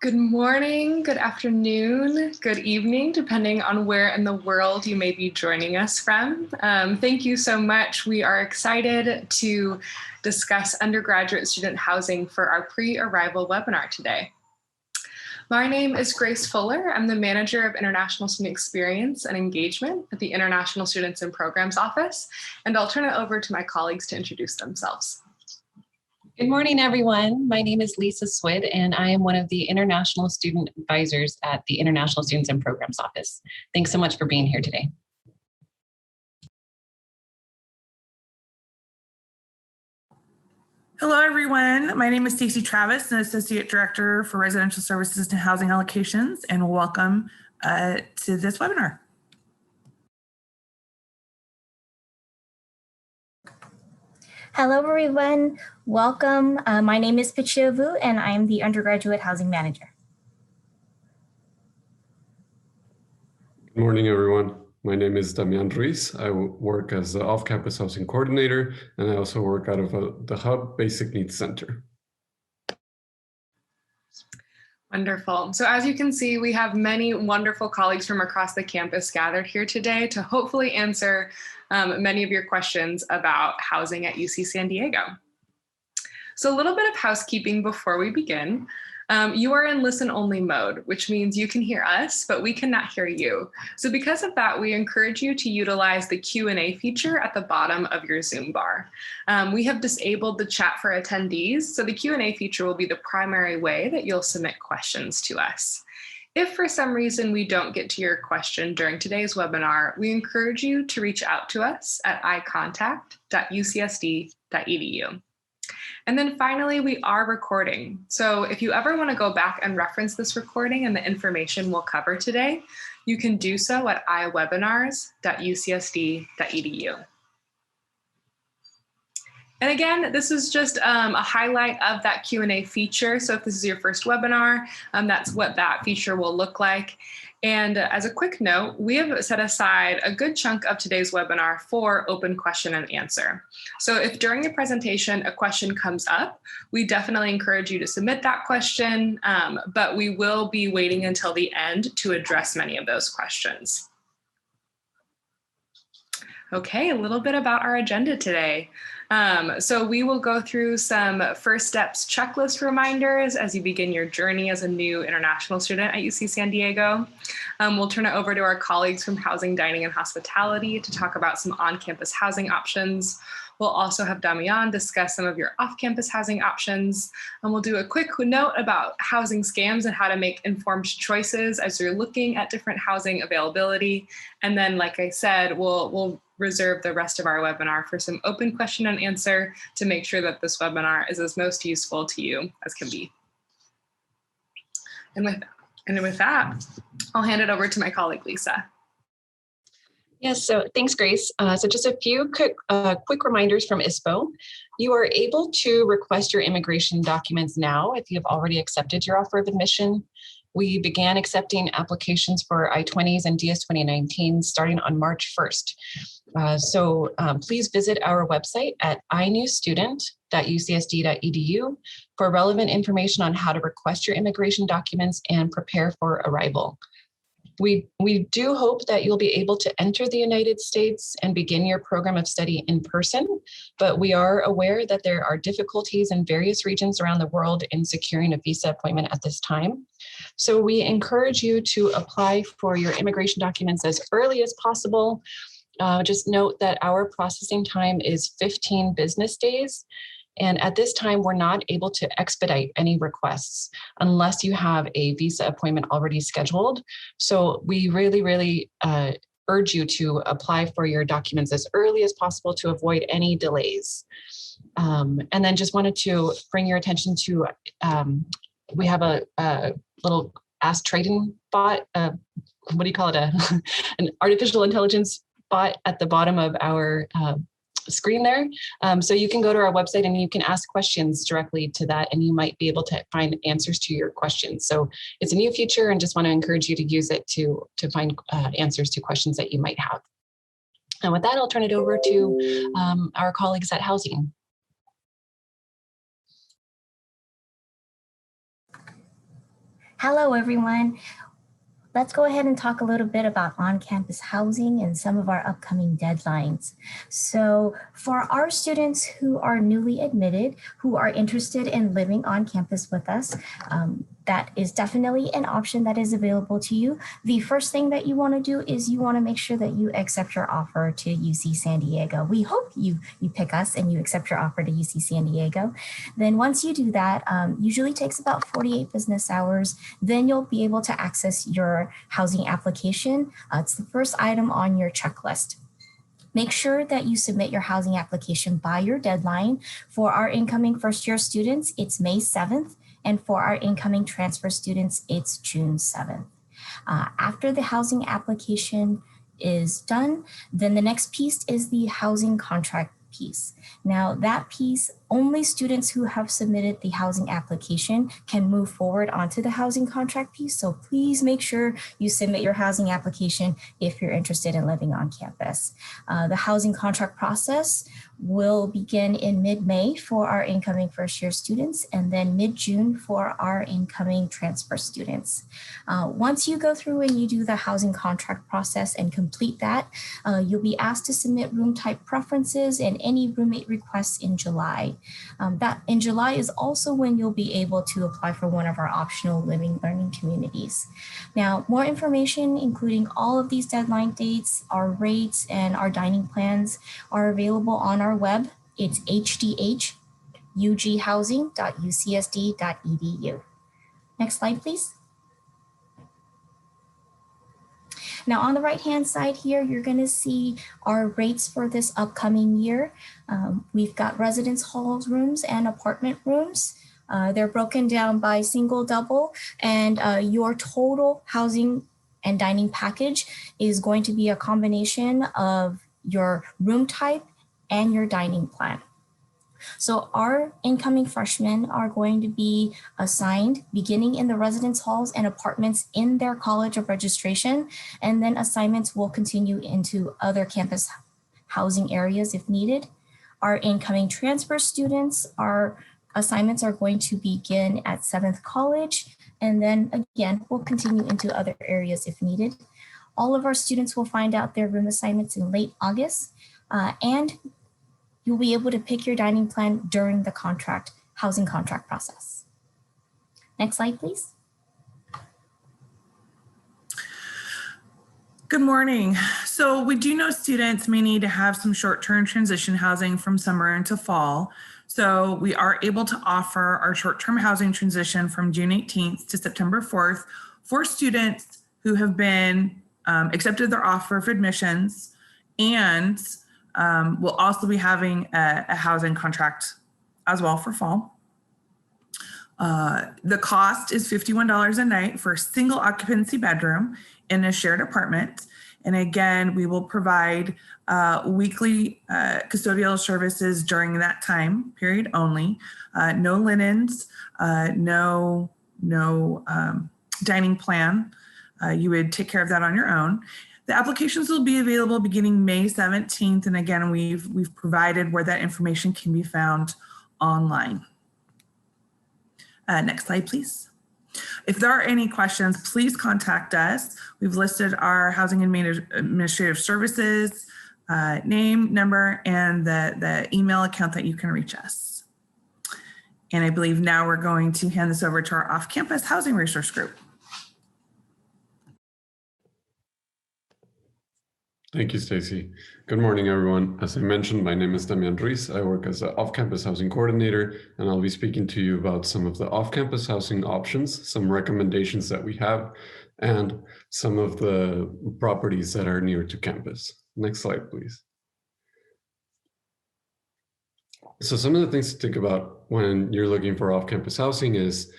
Good morning, good afternoon, good evening, depending on where in the world you may be joining us from. Thank you so much. We are excited to discuss undergraduate student housing for our pre-arrival webinar today. My name is Grace Fuller. I'm the Manager of International Student Experience and Engagement at the International Students and Programs Office, and I'll turn it over to my colleagues to introduce themselves. Good morning, everyone. My name is Lisa Swid, and I am one of the International Student Advisors at the International Students and Programs Office. Thanks so much for being here today. Hello, everyone. My name is Stacey Travis, an Associate Director for Residential Services and Housing Allocations, and welcome to this webinar. Hello, everyone. Welcome. My name is Pichia Vu, and I am the Undergraduate Housing Manager. Good morning, everyone. My name is Damian Ruiz. I work as the Off-Campus Housing Coordinator, and I also work out of the Hub Basic Needs Center. Wonderful. So as you can see, we have many wonderful colleagues from across the campus gathered here today to hopefully answer many of your questions about housing at UC San Diego. So a little bit of housekeeping before we begin. You are in listen-only mode, which means you can hear us, but we cannot hear you. So because of that, we encourage you to utilize the Q&A feature at the bottom of your Zoom bar. We have disabled the chat for attendees, so the Q&A feature will be the primary way that you'll submit questions to us. If for some reason we don't get to your question during today's webinar, we encourage you to reach out to us at icontact.ucsd.edu. And then finally, we are recording. So if you ever want to go back and reference this recording and the information we'll cover today, you can do so at iwebinars.ucsd.edu. And again, this is just a highlight of that Q&A feature. So if this is your first webinar, that's what that feature will look like. And as a quick note, we have set aside a good chunk of today's webinar for open question and answer. So if during the presentation a question comes up, we definitely encourage you to submit that question, but we will be waiting until the end to address many of those questions. Okay, a little bit about our agenda today. So we will go through some first steps checklist reminders as you begin your journey as a new international student at UC San Diego. We'll turn it over to our colleagues from Housing, Dining, and Hospitality to talk about some on-campus housing options. We'll also have Damian discuss some of your off-campus housing options. And we'll do a quick note about housing scams and how to make informed choices as you're looking at different housing availability. And then, like I said, we'll reserve the rest of our webinar for some open question and answer to make sure that this webinar is as most useful to you as can be. And with that, I'll hand it over to my colleague, Lisa. Yes, so thanks, Grace. So just a few quick reminders from ISPO. You are able to request your immigration documents now if you have already accepted your offer of admission. We began accepting applications for I-20s and DS 2019 starting on March 1st. So please visit our website at inewstudent.ucsd.edu for relevant information on how to request your immigration documents and prepare for arrival. We do hope that you'll be able to enter the United States and begin your program of study in person, but we are aware that there are difficulties in various regions around the world in securing a visa appointment at this time. So we encourage you to apply for your immigration documents as early as possible. Just note that our processing time is 15 business days. And at this time, we're not able to expedite any requests unless you have a visa appointment already scheduled. So we really urge you to apply for your documents as early as possible to avoid any delays. And then just wanted to bring your attention to, we have a little Ask Trading bot, what do you call it, an artificial intelligence bot at the bottom of our screen there. So you can go to our website and you can ask questions directly to that, and you might be able to find answers to your questions. So it's a new feature and just want to encourage you to use it to find answers to questions that you might have. And with that, I'll turn it over to our colleagues at Housing. Hello, everyone. Let's go ahead and talk a little bit about on-campus housing and some of our upcoming deadlines. So for our students who are newly admitted, who are interested in living on campus with us, that is definitely an option that is available to you. The first thing that you want to do is you want to make sure that you accept your offer to UC San Diego. We hope you pick us and you accept your offer to UC San Diego. Then once you do that, usually takes about 48 business hours, then you'll be able to access your housing application. It's the first item on your checklist. Make sure that you submit your housing application by your deadline. For our incoming first-year students, it's May 7th. And for our incoming transfer students, it's June 7th. After the housing application is done, then the next piece is the housing contract piece. Now that piece, only students who have submitted the housing application can move forward onto the housing contract piece. So please make sure you submit your housing application if you're interested in living on campus. The housing contract process will begin in mid-May for our incoming first-year students and then mid-June for our incoming transfer students. Once you go through and you do the housing contract process and complete that, you'll be asked to submit room type preferences and any roommate requests in July. That in July is also when you'll be able to apply for one of our optional living learning communities. Now, more information, including all of these deadline dates, our rates, and our dining plans are available on our web. It's hdhughousing.ucsd.edu. Next slide, please. Now on the right-hand side here, you're going to see our rates for this upcoming year. We've got residence halls rooms and apartment rooms. They're broken down by single, double, and your total housing and dining package is going to be a combination of your room type and your dining plan. So our incoming freshmen are going to be assigned beginning in the residence halls and apartments in their college of registration, and then assignments will continue into other campus housing areas if needed. Our incoming transfer students, our assignments are going to begin at 7th College, and then again, we'll continue into other areas if needed. All of our students will find out their room assignments in late August, and you'll be able to pick your dining plan during the housing contract process. Next slide, please. Good morning. So we do know students may need to have some short-term transition housing from summer into fall. So we are able to offer our short-term housing transition from June 18th to September 4th for students who have been accepted their offer of admissions, and we'll also be having a housing contract as well for fall. The cost is $51 a night for a single occupancy bedroom in a shared apartment. And again, we will provide weekly custodial services during that time period only. No linens, no dining plan. You would take care of that on your own. The applications will be available beginning May 17th. And again, we've provided where that information can be found online. Next slide, please. If there are any questions, please contact us. We've listed our housing administrative services, name, number, and the email account that you can reach us. And I believe now we're going to hand this over to our off-campus housing resource group. Thank you, Stacy. Good morning, everyone. As I mentioned, my name is Damian Ruiz. I work as an off-campus housing coordinator, and I'll be speaking to you about some of the off-campus housing options, some recommendations that we have, and some of the properties that are near to campus. Next slide, please. So some of the things to think about when you're looking for off-campus housing is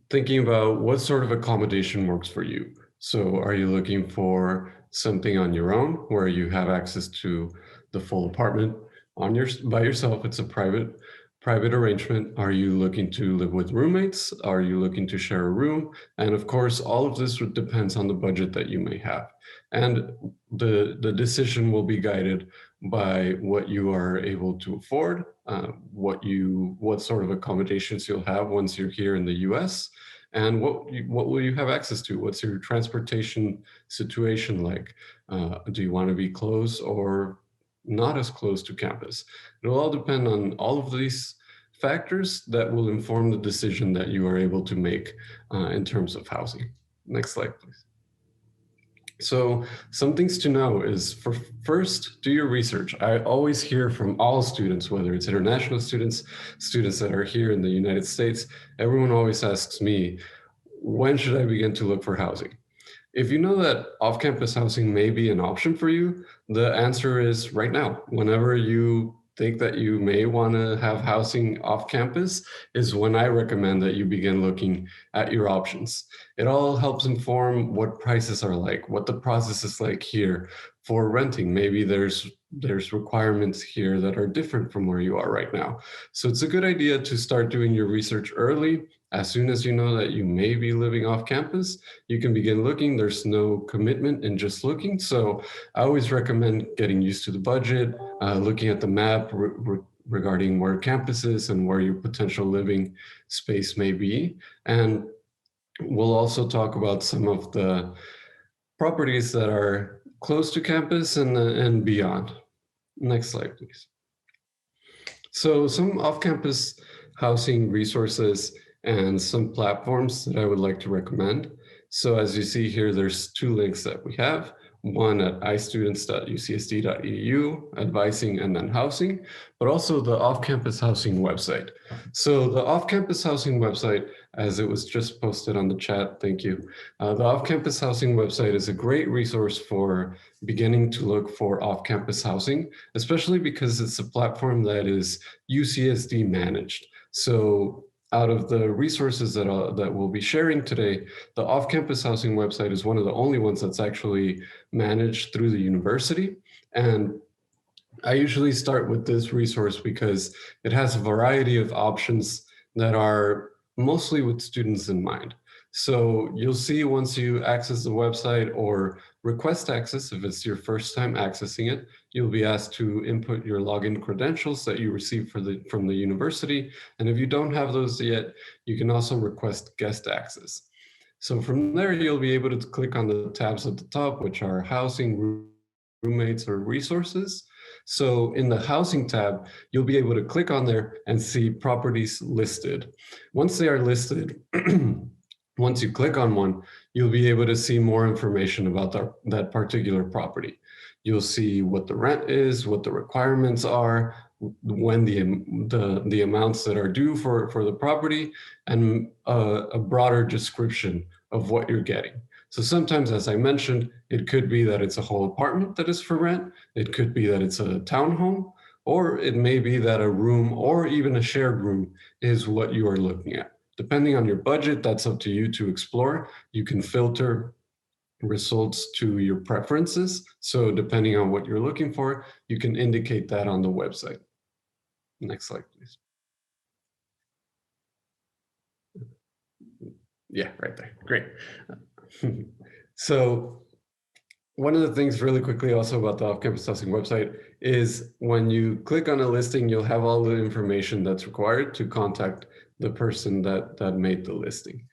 thinking about what sort of accommodation works for you. So are you looking for something on your own where you have access to the full apartment by yourself? It's a private arrangement. Are you looking to live with roommates? Are you looking to share a room? And of course, all of this depends on the budget that you may have. And the decision will be guided by what you are able to afford, what sort of accommodations you'll have once you're here in the US, And what will you have access to? What's your transportation situation like? Do you want to be close or not as close to campus? It will all depend on all of these factors that will inform the decision that you are able to make in terms of housing. Next slide, please. So some things to know is, first, do your research. I always hear from all students, whether it's international students, students that are here in the United States, everyone always asks me, when should I begin to look for housing? If you know that off-campus housing may be an option for you, the answer is right now. Whenever you think that you may want to have housing off campus is when I recommend that you begin looking at your options. It all helps inform what prices are like, what the process is like here for renting. Maybe there's requirements here that are different from where you are right now. So it's a good idea to start doing your research early. As soon as you know that you may be living off campus, you can begin looking. There's no commitment in just looking. So I always recommend getting used to the budget, looking at the map regarding where campus is and where your potential living space may be. And we'll also talk about some of the properties that are close to campus and beyond. Next slide, please. So some off-campus housing resources and some platforms that I would like to recommend. So as you see here, there's two links that we have. One at istudents.ucsd.edu, advising and then housing, but also the off-campus housing website. So the off-campus housing website, as it was just posted on the chat, thank you. The off-campus housing website is a great resource for beginning to look for off-campus housing, especially because it's a platform that is UCSD managed. So out of the resources that we'll be sharing today, the off-campus housing website is one of the only ones that's actually managed through the university. And I usually start with this resource because it has a variety of options that are mostly with students in mind. So you'll see once you access the website or request access, if it's your first time accessing it, you'll be asked to input your login credentials that you received from the university. And if you don't have those yet, you can also request guest access. So from there, you'll be able to click on the tabs at the top, which are housing, roommates, or resources. So in the housing tab, you'll be able to click on there and see properties listed. Once they are listed, once you click on one, you'll be able to see more information about that particular property. You'll see what the rent is, what the requirements are, when the amounts that are due for the property, and a broader description of what you're getting. So sometimes, as I mentioned, it could be that it's a whole apartment that is for rent. It could be that it's a townhome, or it may be that a room or even a shared room is what you are looking at. Depending on your budget, that's up to you to explore. You can filter results to your preferences. So depending on what you're looking for, you can indicate that on the website. Next slide, please. Yeah, right there. Great. So one of the things really quickly also about the off-campus housing website is when you click on a listing, you'll have all the information that's required to contact the person that made the listing.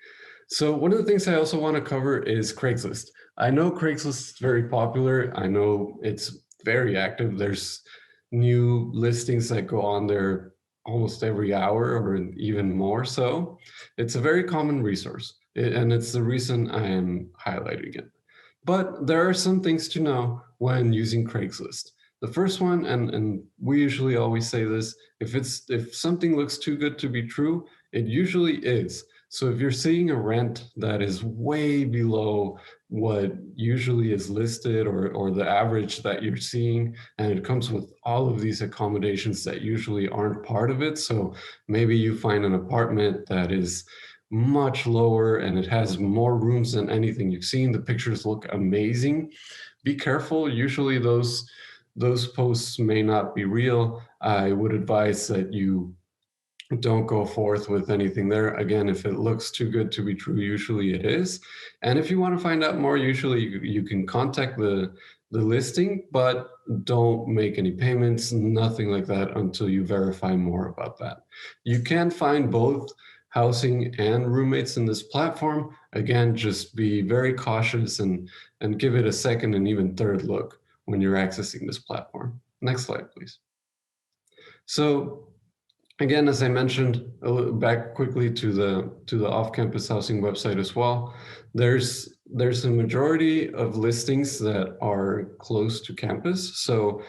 So one of the things I also want to cover is Craigslist. I know Craigslist is very popular. I know it's very active. There's new listings that go on there almost every hour or even more so. It's a very common resource, and it's the reason I am highlighting it. But there are some things to know when using Craigslist. The first one, and we usually always say this, if something looks too good to be true, it usually is. So if you're seeing a rent that is way below what usually is listed or the average that you're seeing, and it comes with all of these accommodations that usually aren't part of it. So maybe you find an apartment that is much lower and it has more rooms than anything you've seen. The pictures look amazing. Be careful. Usually those posts may not be real. I would advise that you don't go forth with anything there. Again, if it looks too good to be true, usually it is. And if you want to find out more, usually you can contact the listing, but don't make any payments, nothing like that until you verify more about that. You can find both housing and roommates in this platform, again, just be very cautious and give it a second and even third look when you're accessing this platform. Next slide, please. So again, as I mentioned, back quickly to the Off-Campus Housing website as well, there's a majority of listings that are close to campus. So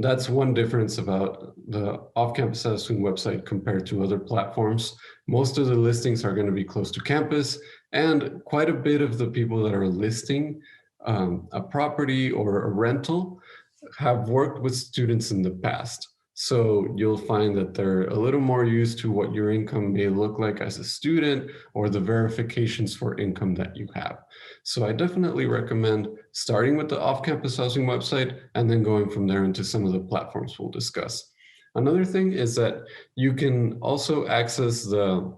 that's one difference about the Off-Campus Housing website compared to other platforms. Most of the listings are going to be close to campus, and quite a bit of the people that are listing a property or a rental have worked with students in the past. So you'll find that they're a little more used to what your income may look like as a student or the verifications for income that you have. So I definitely recommend starting with the Off-Campus Housing website and then going from there into some of the platforms we'll discuss. Another thing is that you can also access the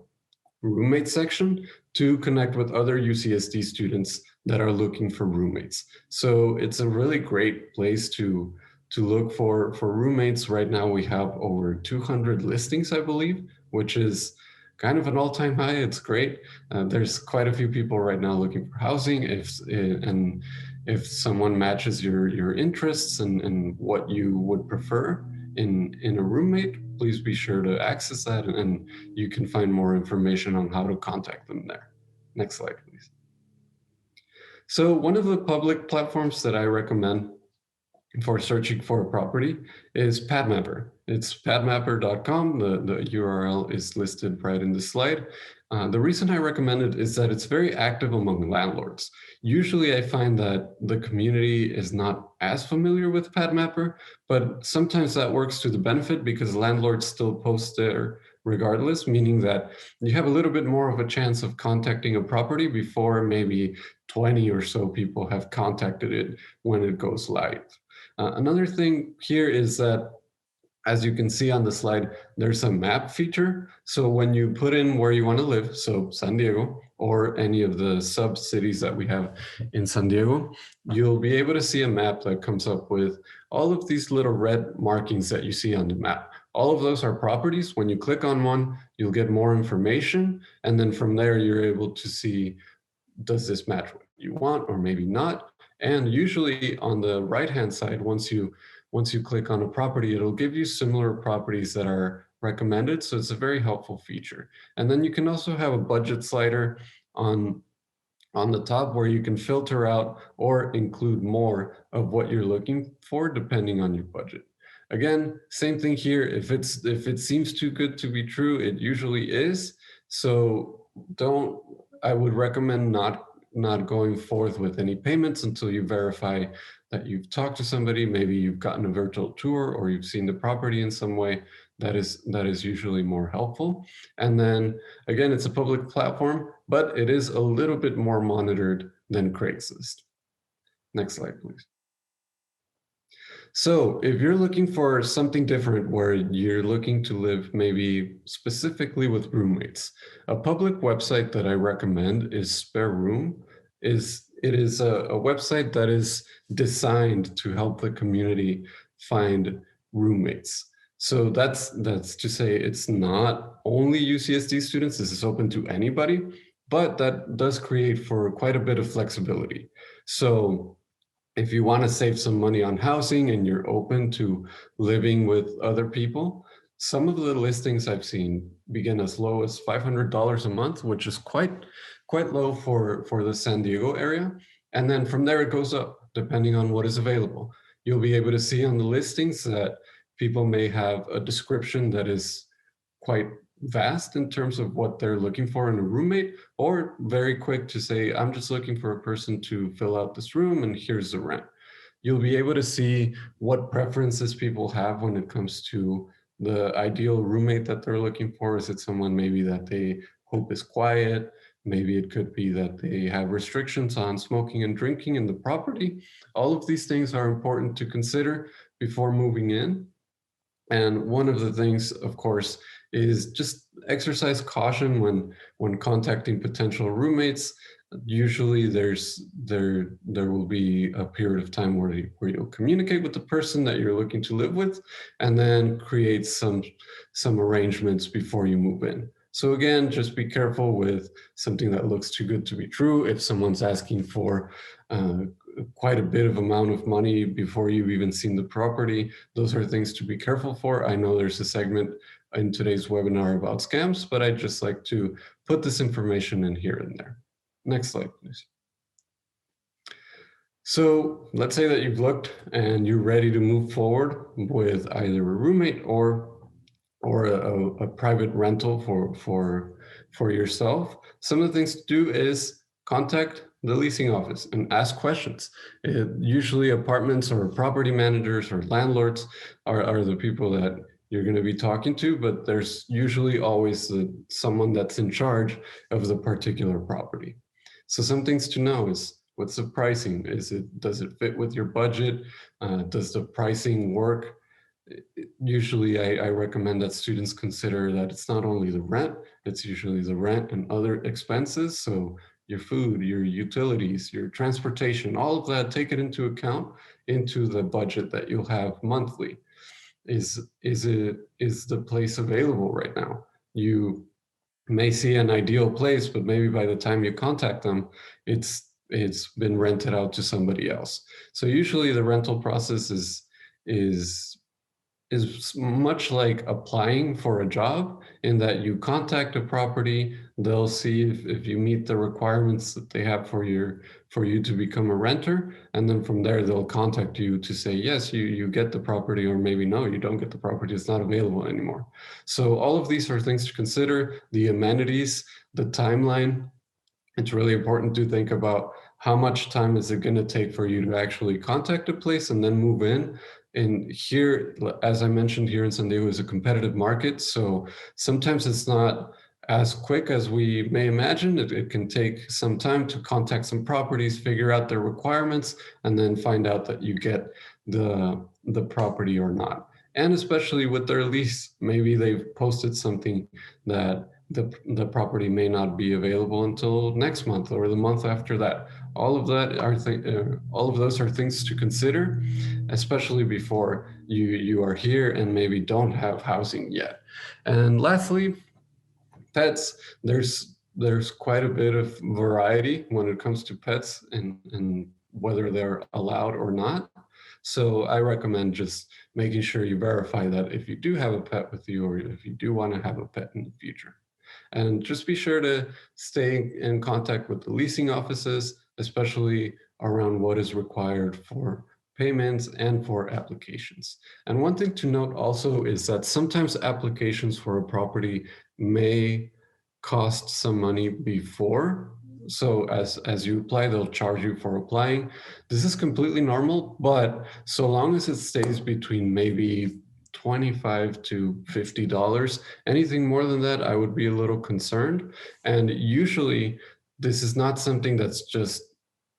roommate section to connect with other UCSD students that are looking for roommates. So it's a really great place to look for roommates. Right now we have over 200 listings, I believe, which is kind of an all-time high. It's great. There's quite a few people right now looking for housing. If someone matches your interests and what you would prefer in a roommate, please be sure to access that, and you can find more information on how to contact them there. Next slide, please. So one of the public platforms that I recommend for searching for a property is PadMapper. It's padmapper.com. The URL is listed right in the slide. The reason I recommend it is that it's very active among landlords. Usually I find that the community is not as familiar with PadMapper, but sometimes that works to the benefit because landlords still post there regardless, meaning that you have a little bit more of a chance of contacting a property before maybe 20 or so people have contacted it when it goes live. Another thing here is that, as you can see on the slide, there's a map feature. So when you put in where you want to live, so San Diego or any of the sub-cities that we have in San Diego, you'll be able to see a map that comes up with all of these little red markings that you see on the map. All of those are properties. When you click on one, you'll get more information. And then from there, you're able to see, does this match what you want or maybe not? And usually on the right-hand side, once you click on a property, it'll give you similar properties that are recommended. So it's a very helpful feature. And then you can also have a budget slider on the top where you can filter out or include more of what you're looking for depending on your budget. Again, same thing here. If it seems too good to be true, it usually is. So I would recommend not going forth with any payments until you verify that you've talked to somebody. Maybe you've gotten a virtual tour or you've seen the property in some way. That is usually more helpful. And then again, it's a public platform, but it is a little bit more monitored than Craigslist. Next slide, please. So if you're looking for something different where you're looking to live maybe specifically with roommates, a public website that I recommend is SpareRoom. It is a website that is designed to help the community find roommates. So that's to say it's not only UCSD students, this is open to anybody, but that does create for quite a bit of flexibility. So if you want to save some money on housing and you're open to living with other people, some of the listings I've seen begin as low as $500 a month, which is quite low for the San Diego area. And then from there it goes up depending on what is available. You'll be able to see on the listings that people may have a description that is quite vast in terms of what they're looking for in a roommate, or very quick to say, I'm just looking for a person to fill out this room and here's the rent. You'll be able to see what preferences people have when it comes to the ideal roommate that they're looking for. Is it someone maybe that they hope is quiet? Maybe it could be that they have restrictions on smoking and drinking in the property. All of these things are important to consider before moving in. And one of the things, of course, is just exercise caution when contacting potential roommates. Usually there will be a period of time where you'll communicate with the person that you're looking to live with and then create some arrangements before you move in. So again, just be careful with something that looks too good to be true. If someone's asking for quite a bit of amount of money before you've even seen the property, those are things to be careful for. I know there's a segment in today's webinar about scams, but I'd just like to put this information in here and there. Next slide, please. So let's say that you've looked and you're ready to move forward with either a roommate or a private rental for yourself. Some of the things to do is contact the leasing office and ask questions. Usually apartments or property managers or landlords are the people that you're going to be talking to, but there's usually always someone that's in charge of the particular property. So some things to know is, what's the pricing? Does it fit with your budget? Does the pricing work? Usually I recommend that students consider that it's not only the rent, it's usually the rent and other expenses. So your food, your utilities, your transportation, all of that, take it into account into the budget that you'll have monthly. Is the place available right now? You may see an ideal place, but maybe by the time you contact them, it's been rented out to somebody else. So usually the rental process is much like applying for a job, in that you contact a property, they'll see if you meet the requirements that they have for you to become a renter, and then from there they'll contact you to say, yes, you get the property, or maybe no, you don't get the property, it's not available anymore. So all of these are things to consider. The amenities, the timeline. It's really important to think about how much time is it going to take for you to actually contact a place and then move in. And here, as I mentioned, here in San Diego is a competitive market. So sometimes it's not as quick as we may imagine. It can take some time to contact some properties, figure out their requirements, and then find out that you get the property or not. And especially with their lease, maybe they've posted something that the property may not be available until next month or the month after that. All of those are things to consider, especially before you are here and maybe don't have housing yet. And lastly, pets. There's quite a bit of variety when it comes to pets and whether they're allowed or not. So I recommend just making sure you verify that if you do have a pet with you, or if you do want to have a pet in the future. And just be sure to stay in contact with the leasing offices, especially around what is required for payments and for applications. And one thing to note also is that sometimes applications for a property may cost some money before. So as you apply, they'll charge you for applying. This is completely normal, but so long as it stays between maybe $25 to $50, anything more than that, I would be a little concerned. And usually this is not something that's just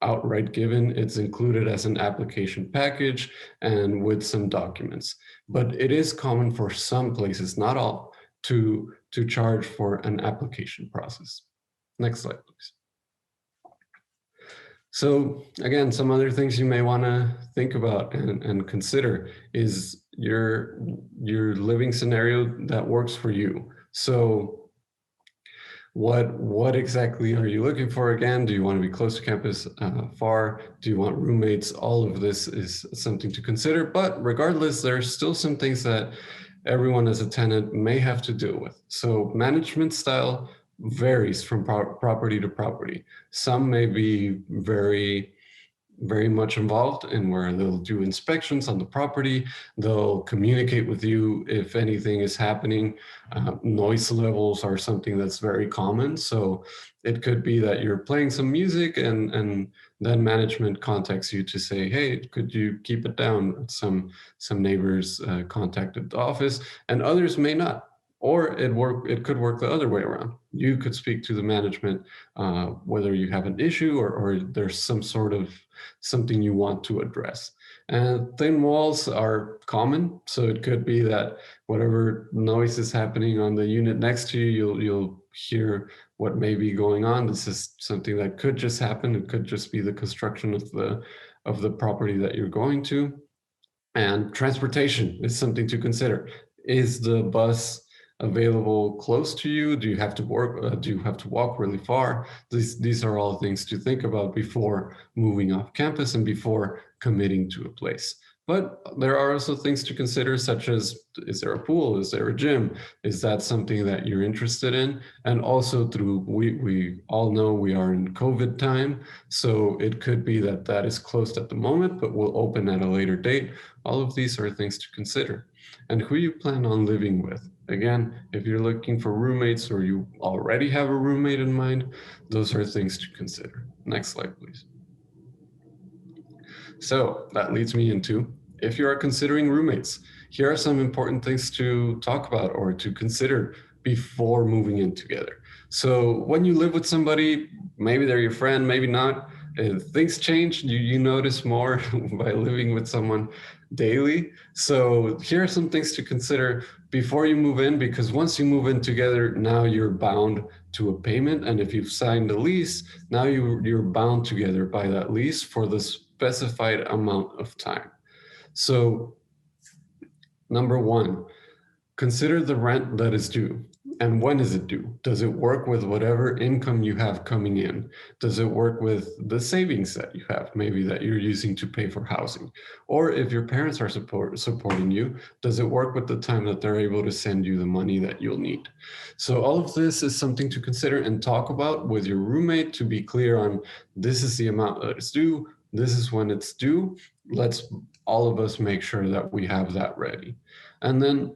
outright given. It's included as an application package and with some documents. But it is common for some places, not all, to charge for an application process. Next slide, please. So again, some other things you may want to think about and consider is your living scenario that works for you. So what exactly are you looking for? Again, do you want to be close to campus, far? Do you want roommates? All of this is something to consider, but regardless, there's still some things that everyone as a tenant may have to deal with. So management style varies from property to property. Some may be very much involved in where they'll do inspections on the property. They'll communicate with you if anything is happening. Noise levels are something that's very common. So it could be that you're playing some music and then management contacts you to say, hey, could you keep it down? Some neighbors contacted the office and others may not. Or it could work the other way around. You could speak to the management, whether you have an issue or there's some sort of something you want to address. And thin walls are common. So it could be that whatever noise is happening on the unit next to you, you'll hear what may be going on. This is something that could just happen. It could just be the construction of the property that you're going to. And transportation is something to consider. Is the bus available close to you? Do you have to work? Do you have to walk really far? These are all things to think about before moving off campus and before committing to a place. But there are also things to consider, such as, is there a pool? Is there a gym? Is that something that you're interested in? And also we all know we are in COVID time, so it could be that that is closed at the moment, but will open at a later date. All of these are things to consider. And who you plan on living with. Again, if you're looking for roommates or you already have a roommate in mind, those are things to consider. Next slide, please. So that leads me into, if you are considering roommates, here are some important things to talk about or to consider before moving in together. So when you live with somebody, maybe they're your friend, maybe not, things change. You notice more by living with someone daily. So here are some things to consider before you move in, because once you move in together, now you're bound to a payment. And if you've signed a lease, now you're bound together by that lease for the specified amount of time. So number one, consider the rent that is due. And when is it due? Does it work with whatever income you have coming in? Does it work with the savings that you have, maybe that you're using to pay for housing? Or if your parents are supporting you, does it work with the time that they're able to send you the money that you'll need? So all of this is something to consider and talk about with your roommate to be clear on, this is the amount that is due, this is when it's due. Let's all of us make sure that we have that ready. And then,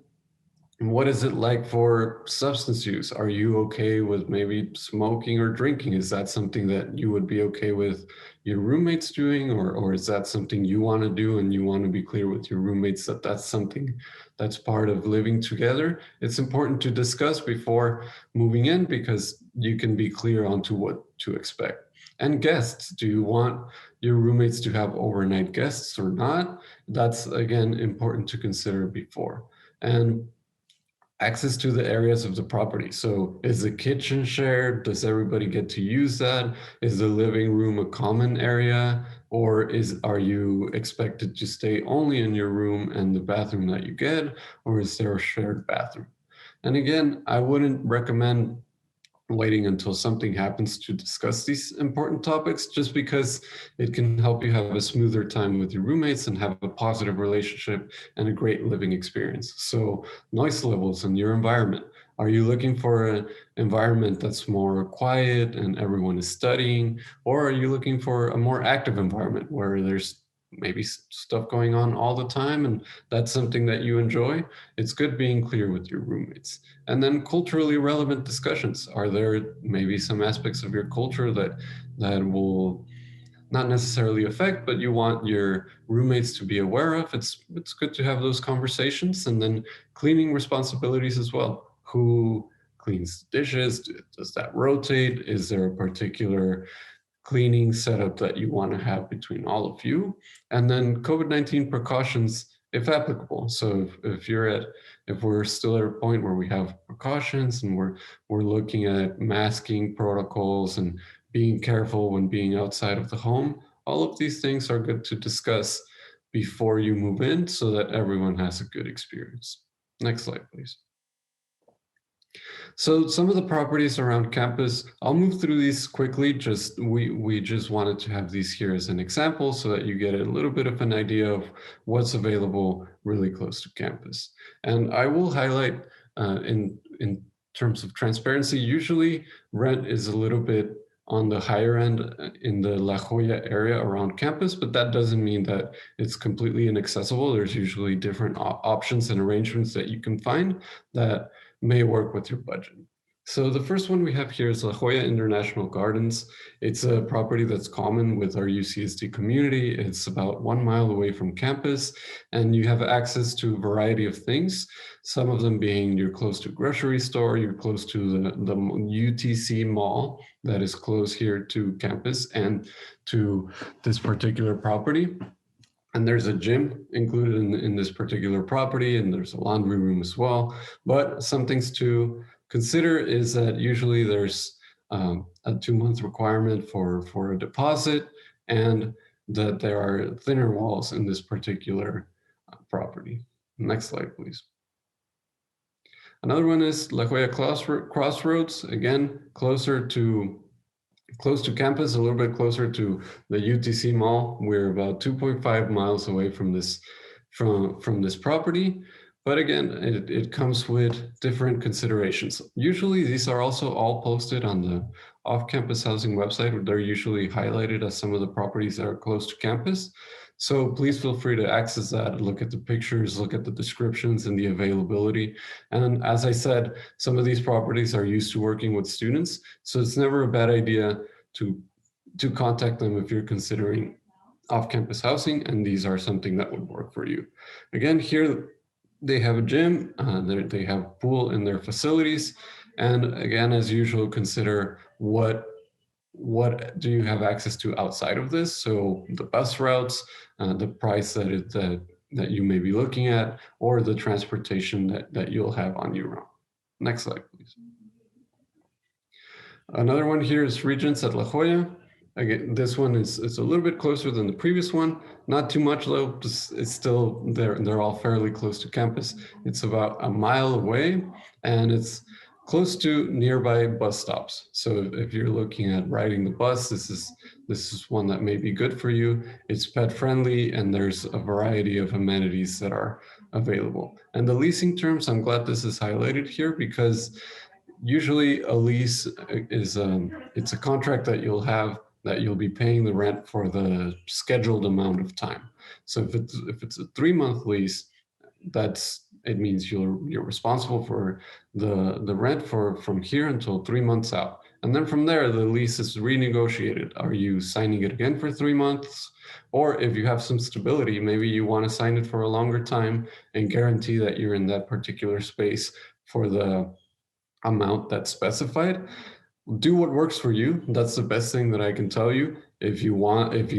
what is it like for substance use? Are you okay with maybe smoking or drinking? Is that something that you would be okay with your roommates doing, or is that something you want to do and you want to be clear with your roommates that that's something that's part of living together? It's important to discuss before moving in, because you can be clear onto what to expect. And guests, do you want your roommates to have overnight guests or not? That's, again, important to consider before. And access to the areas of the property. So is the kitchen shared? Does everybody get to use that? Is the living room a common area? Or are you expected to stay only in your room and the bathroom that you get? Or is there a shared bathroom? And again, I wouldn't recommend waiting until something happens to discuss these important topics, just because it can help you have a smoother time with your roommates and have a positive relationship and a great living experience. So noise levels in your environment. Are you looking for an environment that's more quiet and everyone is studying? Or are you looking for a more active environment where there's maybe stuff going on all the time and that's something that you enjoy? It's good being clear with your roommates. And then culturally relevant discussions. Are there maybe some aspects of your culture that will not necessarily affect, but you want your roommates to be aware of? It's good to have those conversations. And then cleaning responsibilities as well. Who cleans dishes? Does that rotate? Is there a particular cleaning setup that you want to have between all of you? And then COVID-19 precautions, if applicable. So if we're still at a point where we have precautions and we're looking at masking protocols and being careful when being outside of the home, all of these things are good to discuss before you move in so that everyone has a good experience. Next slide, please. So some of the properties around campus, I'll move through these quickly. We just wanted to have these here as an example so that you get a little bit of an idea of what's available really close to campus. And I will highlight in terms of transparency, usually rent is a little bit on the higher end in the La Jolla area around campus, but that doesn't mean that it's completely inaccessible. There's usually different options and arrangements that you can find that may work with your budget. So the first one we have here is La Jolla International Gardens. It's a property that's common with our UCSD community. It's about 1 mile away from campus, and you have access to a variety of things. Some of them being you're close to a grocery store, you're close to the UTC mall that is close here to campus and to this particular property. And there's a gym included in this particular property, and there's a laundry room as well. But some things to consider is that usually there's a 2-month requirement for a deposit, and that there are thinner walls in this particular property. Next slide, please. Another one is La Jolla Crossroads, again, close to campus, a little bit closer to the UTC Mall. We're about 2.5 miles away from this property. But again, it comes with different considerations. Usually these are also all posted on the Off-Campus Housing website, where they're usually highlighted as some of the properties that are close to campus. So please feel free to access that, look at the pictures, look at the descriptions and the availability. And as I said, some of these properties are used to working with students. So it's never a bad idea to contact them if you're considering off-campus housing, and these are something that would work for you. Again, here they have a gym, they have a pool in their facilities. And again, as usual, consider what do you have access to outside of this? So the bus routes, the price that you may be looking at, or the transportation that you'll have on your own. Next slide, please. Another one here is Regents at La Jolla. Again, this one is a little bit closer than the previous one. Not too much though, it's still, they're all fairly close to campus. It's about a mile away, and it's close to nearby bus stops. So if you're looking at riding the bus, this is one that may be good for you. It's pet friendly, and there's a variety of amenities that are available. And the leasing terms, I'm glad this is highlighted here, because usually a lease is it's a contract that you'll be paying the rent for the scheduled amount of time. So if it's a 3-month lease, it means you're responsible for the rent from here until 3 months out. And then from there, the lease is renegotiated. Are you signing it again for 3 months? Or if you have some stability, maybe you want to sign it for a longer time and guarantee that you're in that particular space for the amount that's specified. Do what works for you. That's the best thing that I can tell you. If you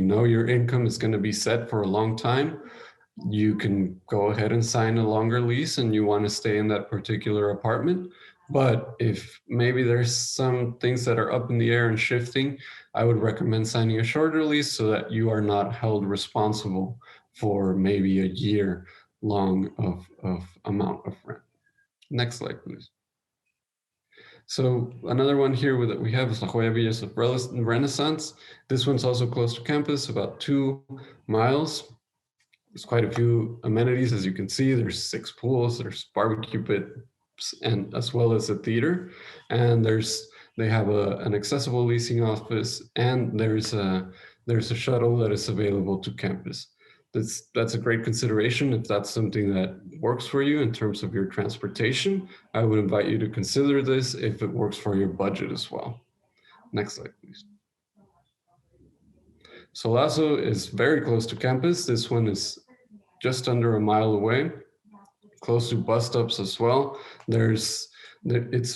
know your income is going to be set for a long time, you can go ahead and sign a longer lease and you want to stay in that particular apartment. But if maybe there's some things that are up in the air and shifting, I would recommend signing a shorter lease so that you are not held responsible for maybe a year long of amount of rent. Next slide, please. So another one here that we have is La Jolla Villas of Renaissance. This one's also close to campus, about 2 miles. There's quite a few amenities, as you can see. There's 6 pools, there's barbecue pits, and as well as a theater. And they have an accessible leasing office, and there's a shuttle that is available to campus. That's a great consideration. If that's something that works for you in terms of your transportation, I would invite you to consider this if it works for your budget as well. Next slide, please. So Lasso is very close to campus. This one is just under a mile away, close to bus stops as well. It's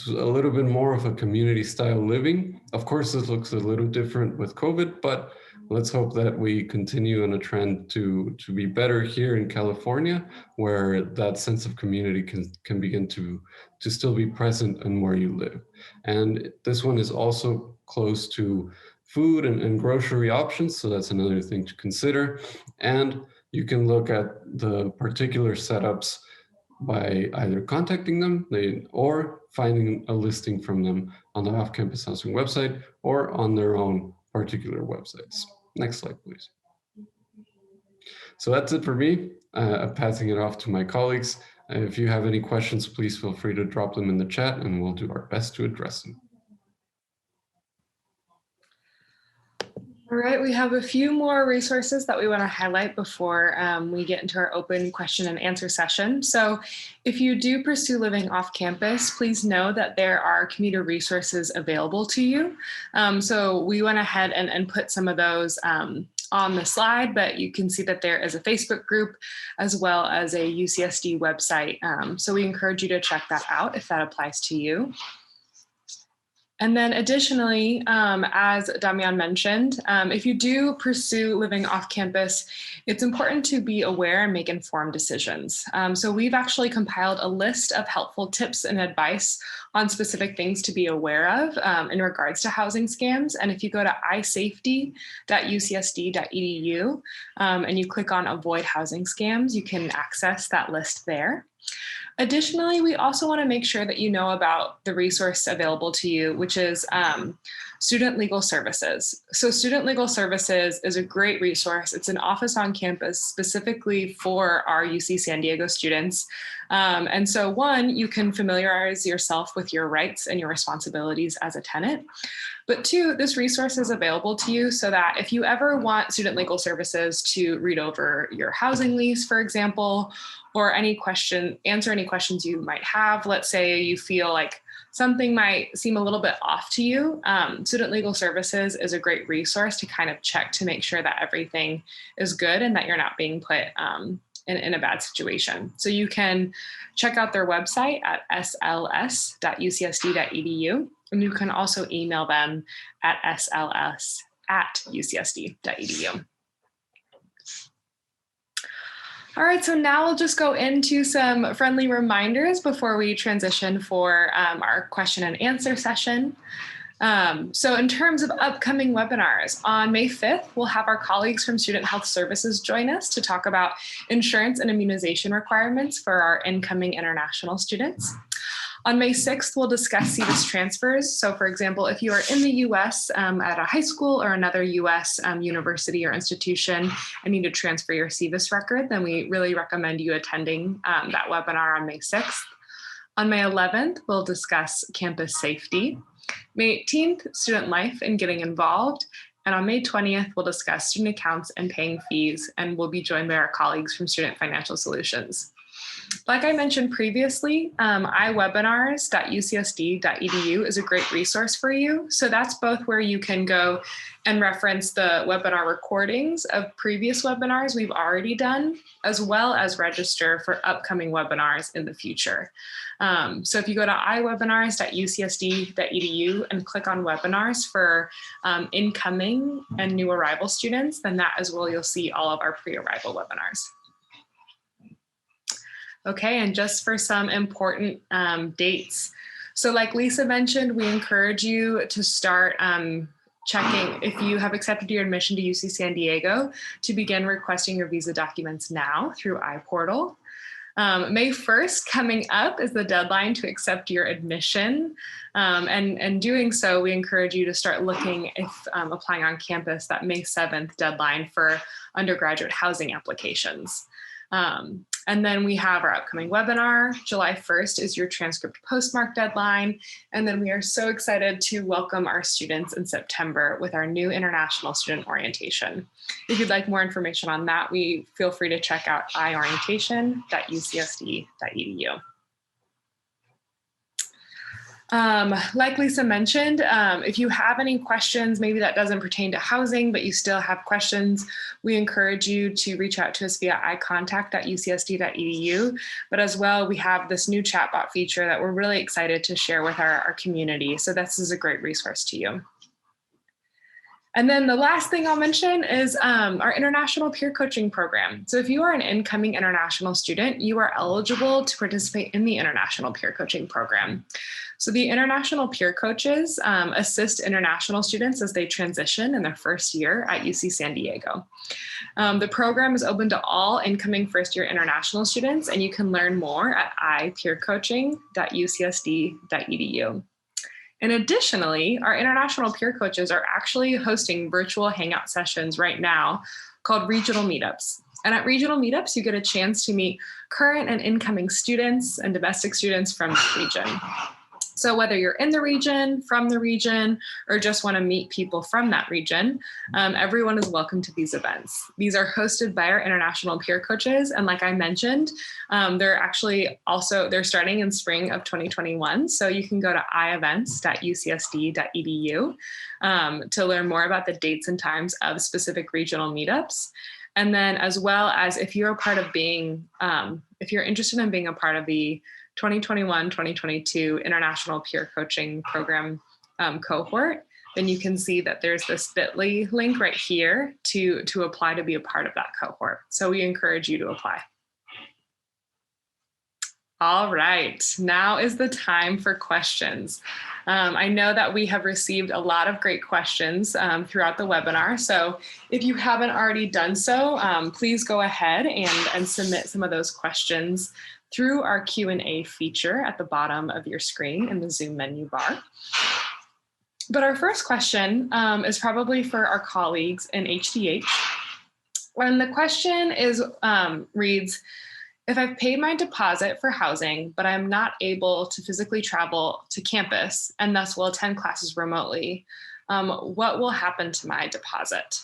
a little bit more of a community style living. Of course, this looks a little different with COVID, but let's hope that we continue on a trend to be better here in California, where that sense of community can begin to still be present in where you live. And this one is also close to food and grocery options, so that's another thing to consider. And you can look at the particular setups by either contacting them or finding a listing from them on the Off-Campus Housing website or on their own particular websites. Next slide, please. So that's it for me. I'm passing it off to my colleagues. If you have any questions, please feel free to drop them in the chat and we'll do our best to address them. All right, we have a few more resources that we want to highlight before we get into our open question and answer session. So if you do pursue living off campus, please know that there are commuter resources available to you. So we went ahead and put some of those on the slide, but you can see that there is a Facebook group as well as a UCSD website. So we encourage you to check that out if that applies to you. And then additionally, as Damian mentioned, if you do pursue living off campus, it's important to be aware and make informed decisions. So we've actually compiled a list of helpful tips and advice on specific things to be aware of in regards to housing scams. And if you go to isafety.ucsd.edu and you click on avoid housing scams, you can access that list there. Additionally, we also want to make sure that you know about the resource available to you, which is Student Legal Services. So Student Legal Services is a great resource. It's an office on campus specifically for our UC San Diego students. And so one, you can familiarize yourself with your rights and your responsibilities as a tenant. But two, this resource is available to you so that if you ever want Student Legal Services to read over your housing lease, for example, or answer any questions you might have, let's say you feel like something might seem a little bit off to you, Student Legal Services is a great resource to kind of check to make sure that everything is good and that you're not being put in a bad situation. So you can check out their website at sls.ucsd.edu, and you can also email them at sls@ucsd.edu. All right, so now we'll just go into some friendly reminders before we transition for our question and answer session. So in terms of upcoming webinars, on May 5th, we'll have our colleagues from Student Health Services join us to talk about insurance and immunization requirements for our incoming international students. On May 6th, we'll discuss CVIS transfers. So for example, if you are in the US at a high school or another US university or institution and need to transfer your CVIS record, then we really recommend you attending that webinar on May 6th. On May 11th, we'll discuss campus safety. May 18th, student life and getting involved. And on May 20th, we'll discuss student accounts and paying fees, and we'll be joined by our colleagues from Student Financial Solutions. Like I mentioned previously, iwebinars.ucsd.edu is a great resource for you. So that's both where you can go and reference the webinar recordings of previous webinars we've already done, as well as register for upcoming webinars in the future. So if you go to iwebinars.ucsd.edu and click on webinars for incoming and new arrival students, then that is where you'll see all of our pre-arrival webinars. Okay, and just for some important dates. So like Lisa mentioned, we encourage you to start checking if you have accepted your admission to UC San Diego to begin requesting your visa documents now through iPortal. May 1st coming up is the deadline to accept your admission. And doing so, we encourage you to start looking if applying on campus, that May 7th deadline for undergraduate housing applications. And then we have our upcoming webinar. July 1st is your transcript postmark deadline. And then we are so excited to welcome our students in September with our new international student orientation. If you'd like more information on that, we feel free to check out iorientation.ucsd.edu. Like Lisa mentioned, if you have any questions, maybe that doesn't pertain to housing, but you still have questions, we encourage you to reach out to us via icontact.ucsd.edu. But as well, we have this new chatbot feature that we're really excited to share with our community. So this is a great resource to you. And then the last thing I'll mention is our international peer coaching program. So if you are an incoming international student, you are eligible to participate in the international peer coaching program. So the international peer coaches assist international students as they transition in their first year at UC San Diego. The program is open to all incoming first-year international students, and you can learn more at ipeercoaching.ucsd.edu. And additionally, our international peer coaches are actually hosting virtual hangout sessions right now called regional meetups. And at regional meetups, you get a chance to meet current and incoming students and domestic students from the region. So whether you're in the region, from the region, or just want to meet people from that region, everyone is welcome to these events. These are hosted by our international peer coaches. And like I mentioned, they're starting in spring of 2021. So you can go to ievents.ucsd.edu to learn more about the dates and times of specific regional meetups. And then as well as if you're if you're interested in being a part of the 2021-2022 International Peer Coaching Program cohort, then you can see that there's this bit.ly link right here to apply to be a part of that cohort. So we encourage you to apply. All right, now is the time for questions. I know that we have received a lot of great questions throughout the webinar. So if you haven't already done so, please go ahead and submit some of those questions through our Q&A feature at the bottom of your screen in the Zoom menu bar. But our first question is probably for our colleagues in HDH. And the question reads, if I've paid my deposit for housing, but I'm not able to physically travel to campus and thus will attend classes remotely, what will happen to my deposit?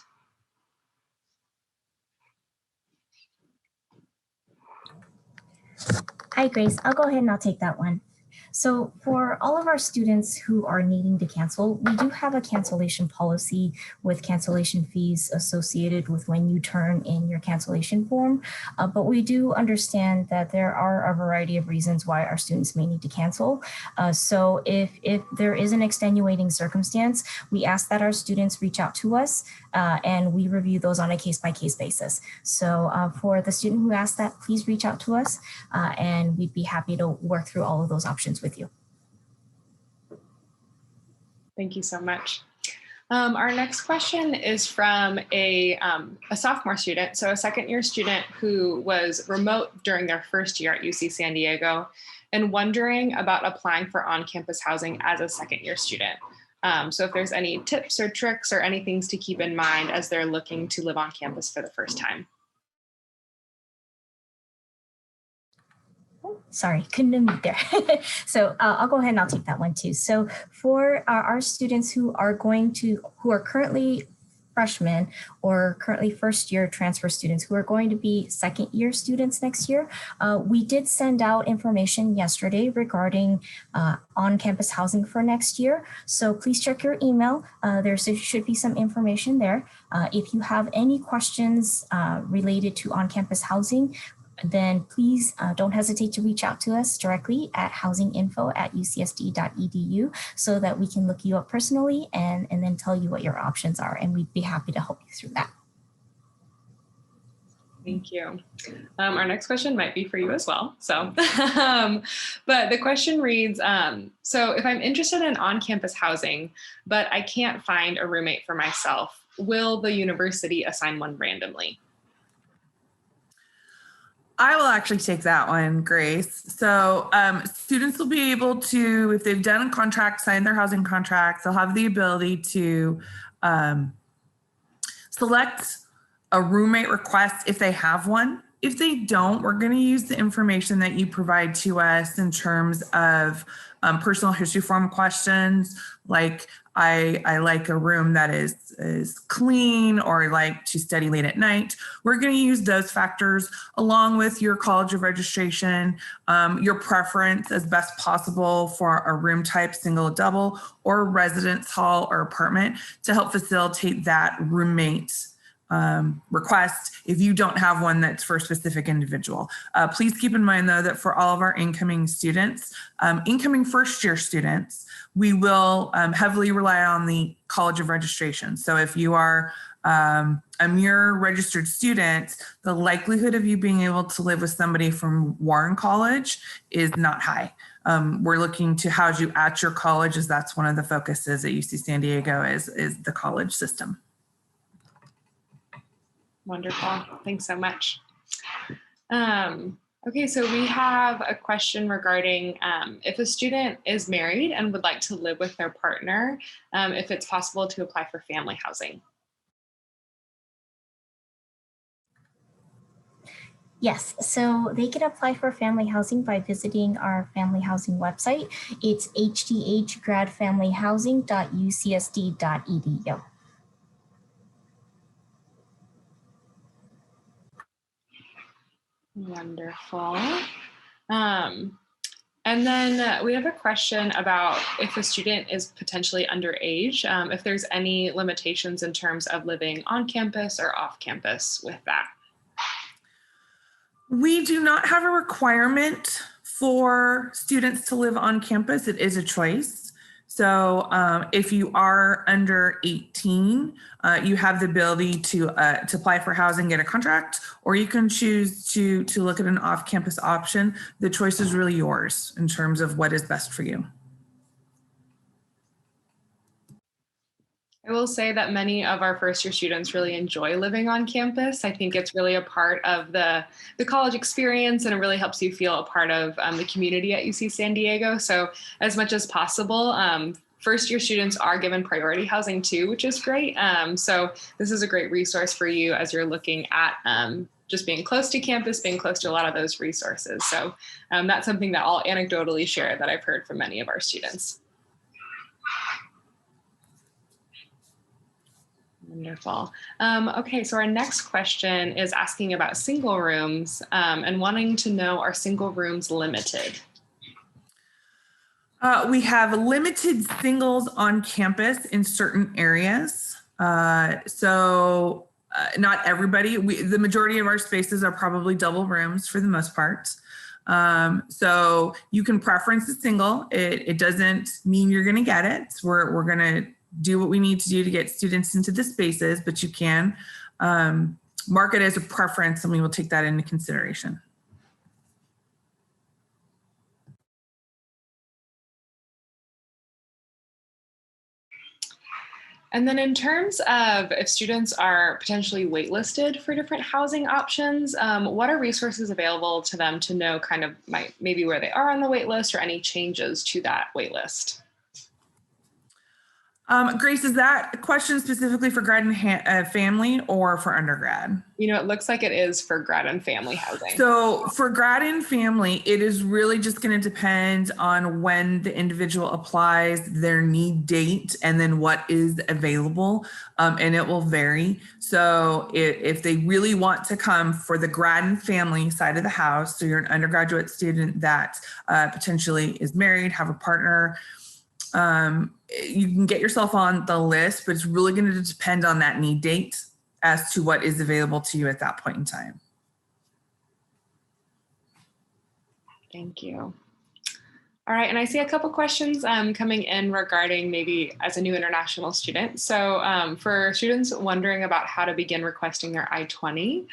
Hi, Grace. I'll go ahead and I'll take that one. So for all of our students who are needing to cancel, we do have a cancellation policy with cancellation fees associated with when you turn in your cancellation form. But we do understand that there are a variety of reasons why our students may need to cancel. So if there is an extenuating circumstance, we ask that our students reach out to us and we review those on a case-by-case basis. So for the student who asked that, please reach out to us and we'd be happy to work through all of those options with you. Thank you so much. Our next question is from a sophomore student, so a second-year student who was remote during their first year at UC San Diego and wondering about applying for on-campus housing as a second-year student. So if there's any tips or tricks or any things to keep in mind as they're looking to live on campus for the first time. Sorry, couldn't unmute there. So I'll go ahead and I'll take that one too. So for our students who are currently freshmen or currently first year transfer students who are going to be second year students next year, we did send out information yesterday regarding on-campus housing for next year. So please check your email. There should be some information there. If you have any questions related to on-campus housing, then please don't hesitate to reach out to us directly at housinginfo@ucsd.edu so that we can look you up personally and then tell you what your options are. And we'd be happy to help you through that. Thank you. Our next question might be for you as well. So, but the question reads, so if I'm interested in on-campus housing, but I can't find a roommate for myself, will the university assign one randomly? I will actually take that one, Grace. So students will be able to, if they've done a contract, signed their housing contracts, they'll have the ability to select a roommate request if they have one. If they don't, we're going to use the information that you provide to us in terms of personal history form questions, like I like a room that is clean, or I like to study late at night. We're going to use those factors along with your college of registration, your preference as best possible for a room type, single, double, or residence hall or apartment to help facilitate that roommate request if you don't have one that's for a specific individual. Please keep in mind though that for all of our incoming students, incoming first year students, we will heavily rely on the College of Registration. So if you are a mere registered student, the likelihood of you being able to live with somebody from Warren College is not high. We're looking to house you at your college, as that's one of the focuses at UC San Diego is the college system. Wonderful. Thanks so much. Okay, so we have a question regarding if a student is married and would like to live with their partner, if it's possible to apply for family housing. Yes, so they can apply for family housing by visiting our family housing website. It's hdhgradfamilyhousing.ucsd.edu. Wonderful. And then we have a question about if a student is potentially underage, if there's any limitations in terms of living on campus or off campus with that. We do not have a requirement for students to live on campus. It is a choice. So if you are under 18, you have the ability to apply for housing, get a contract, or you can choose to look at an off-campus option. The choice is really yours in terms of what is best for you. I will say that many of our first year students really enjoy living on campus. I think it's really a part of the college experience, and it really helps you feel a part of the community at UC San Diego. So as much as possible, first year students are given priority housing too, which is great. So this is a great resource for you as you're looking at just being close to campus, being close to a lot of those resources. So that's something that I'll anecdotally share that I've heard from many of our students. Wonderful. Okay, so our next question is asking about single rooms and wanting to know, are single rooms limited? We have limited singles on campus in certain areas. Not everybody, the majority of our spaces are probably double rooms for the most part. So you can preference a single. It doesn't mean you're going to get it. We're going to do what we need to do to get students into the spaces, but you can mark it as a preference, and we will take that into consideration. And then in terms of if students are potentially waitlisted for different housing options, what are resources available to them to know kind of maybe where they are on the wait list or any changes to that wait list? Grace, is that a question specifically for grad and family or for undergrad? You know, it looks like it is for grad and family housing. So for grad and family, it is really just going to depend on when the individual applies, their need date, and then what is available. And it will vary. So if they really want to come for the grad and family side of the house, so you're an undergraduate student that potentially is married, have a partner, you can get yourself on the list, but it's really going to depend on that need date as to what is available to you at that point in time. Thank you. All right, and I see a couple questions coming in regarding maybe as a new international student. So for students wondering about how to begin requesting their I-20,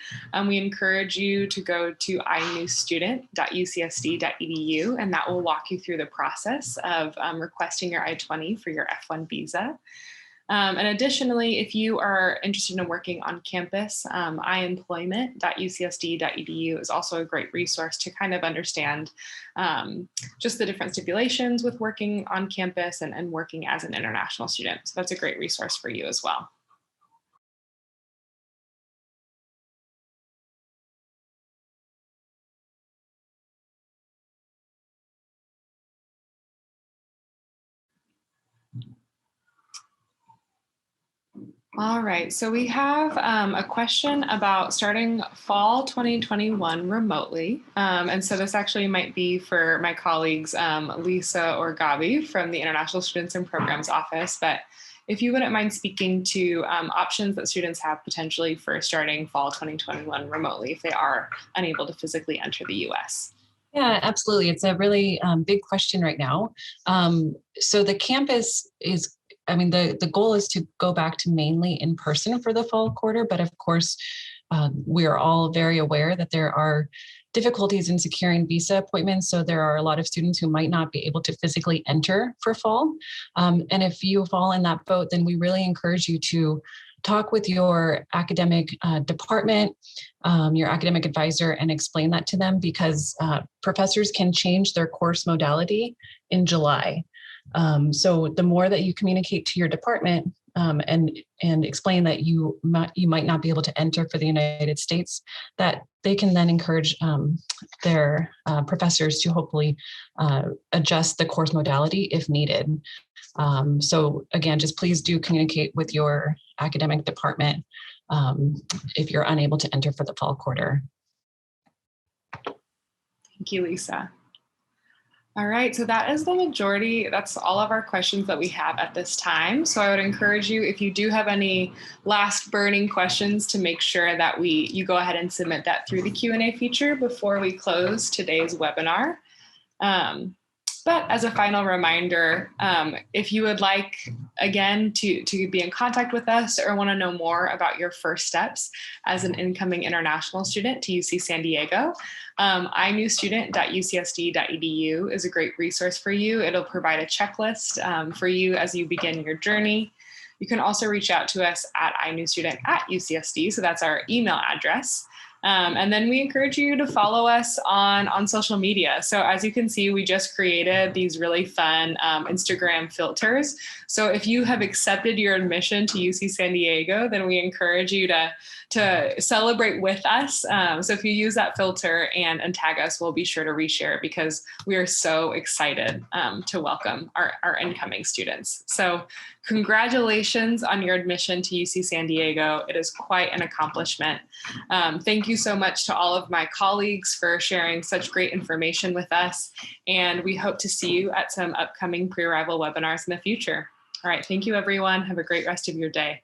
we encourage you to go to inewstudent.ucsd.edu, and that will walk you through the process of requesting your I-20 for your F1 visa. And additionally, if you are interested in working on campus, iemployment.ucsd.edu is also a great resource to kind of understand just the different stipulations with working on campus and working as an international student. So that's a great resource for you as well. All right, so we have a question about starting fall 2021 remotely. And so this actually might be for my colleagues, Lisa or Gabi from the International Students and Programs Office. But if you wouldn't mind speaking to options that students have potentially for starting fall 2021 remotely if they are unable to physically enter the US. Yeah, absolutely. It's a really big question right now. So the campus is, I mean, the goal is to go back to mainly in person for the fall quarter, but of course, we are all very aware that there are difficulties in securing visa appointments. So there are a lot of students who might not be able to physically enter for fall. And if you fall in that boat, then we really encourage you to talk with your academic department, your academic advisor, and explain that to them, because professors can change their course modality in July. So the more that you communicate to your department and explain that you might not be able to enter for the United States, that they can then encourage their professors to hopefully adjust the course modality if needed. So again, just please do communicate with your academic department if you're unable to enter for the fall quarter. Thank you, Lisa. All right, so that is the majority. That's all of our questions that we have at this time. So I would encourage you, if you do have any last burning questions, to make sure that you go ahead and submit that through the Q&A feature before we close today's webinar. But as a final reminder, if you would like, again, to be in contact with us or want to know more about your first steps as an incoming international student to UC San Diego, inewstudent.ucsd.edu is a great resource for you. It'll provide a checklist for you as you begin your journey. You can also reach out to us at inewstudent@UCSD. So that's our email address. And then we encourage you to follow us on social media. So as you can see, we just created these really fun Instagram filters. So if you have accepted your admission to UC San Diego, then we encourage you to celebrate with us. So if you use that filter and tag us, we'll be sure to reshare it because we are so excited to welcome our incoming students. So congratulations on your admission to UC San Diego. It is quite an accomplishment. Thank you so much to all of my colleagues for sharing such great information with us. And we hope to see you at some upcoming pre-arrival webinars in the future. All right, thank you everyone. Have a great rest of your day.